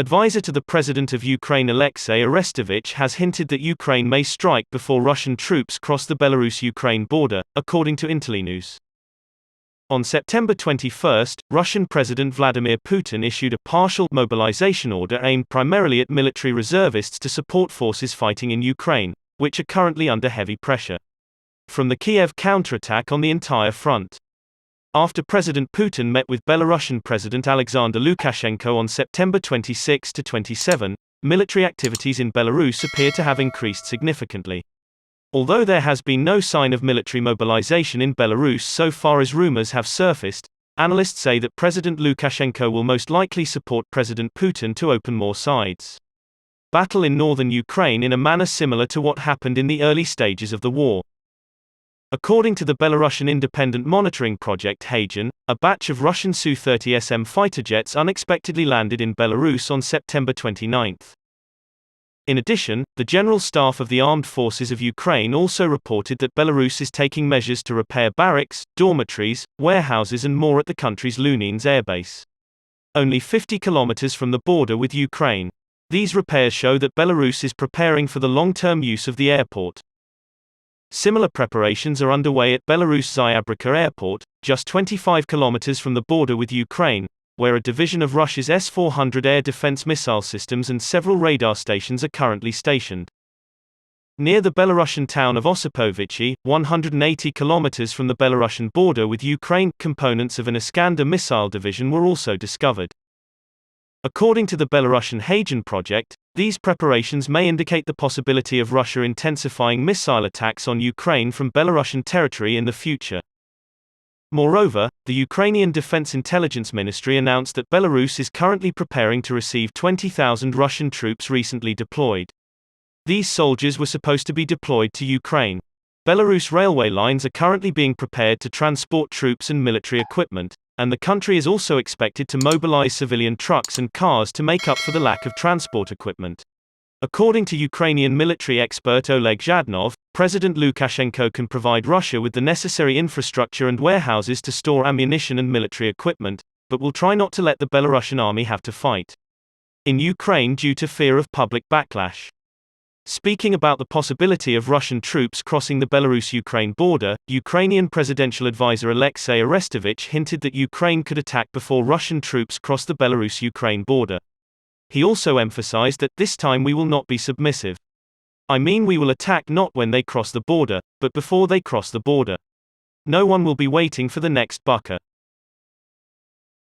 Advisor to the President of Ukraine Aleksey Arestovich has hinted that Ukraine may strike before Russian troops cross the Belarus-Ukraine border, according to Intellinews. On September 21, Russian President Vladimir Putin issued a partial mobilization order aimed primarily at military reservists to support forces fighting in Ukraine, which are currently under heavy pressure from the Kiev counterattack on the entire front. After President Putin met with Belarusian President Lukashenko on September 26 to 27, military activities in Belarus appear to have increased significantly. Although there has been no sign of military mobilization in Belarus so far as rumors have surfaced, analysts say that President Lukashenko will most likely support President Putin to open more sides battle in northern Ukraine in a manner similar to what happened in the early stages of the war. According to the Belarusian independent monitoring project Hagen, a batch of Russian Su-30SM fighter jets unexpectedly landed in Belarus on September 29. In addition, the General Staff of the Armed Forces of Ukraine also reported that Belarus is taking measures to repair barracks, dormitories, warehouses and more at the country's Lunins airbase. Only 50 kilometers from the border with Ukraine. These repairs show that Belarus is preparing for the long-term use of the airport. Similar preparations are underway at Belarus Zyabrivka Airport, just 25 kilometers from the border with Ukraine, where a division of Russia's S-400 air defense missile systems and several radar stations are currently stationed. Near the Belarusian town of Osipovichi, 180 kilometers from the Belarusian border with Ukraine, components of an Iskander missile division were also discovered. According to the Belarusian Hagen project, these preparations may indicate the possibility of Russia intensifying missile attacks on Ukraine from Belarusian territory in the future. Moreover, the Ukrainian Defense Intelligence Ministry announced that Belarus is currently preparing to receive 20,000 Russian troops recently deployed. These soldiers were supposed to be deployed to Ukraine. Belarus railway lines are currently being prepared to transport troops and military equipment, and the country is also expected to mobilize civilian trucks and cars to make up for the lack of transport equipment. According to Ukrainian military expert Oleg Zhadnov, President Lukashenko can provide Russia with the necessary infrastructure and warehouses to store ammunition and military equipment, but will try not to let the Belarusian army have to fight in Ukraine due to fear of public backlash. Speaking about the possibility of Russian troops crossing the Belarus-Ukraine border, Ukrainian presidential advisor Aleksey Arestovich hinted that Ukraine could attack before Russian troops cross the Belarus-Ukraine border. He also emphasized that, "This time we will not be submissive. I mean, we will attack not when they cross the border, but before they cross the border. No one will be waiting for the next bucker."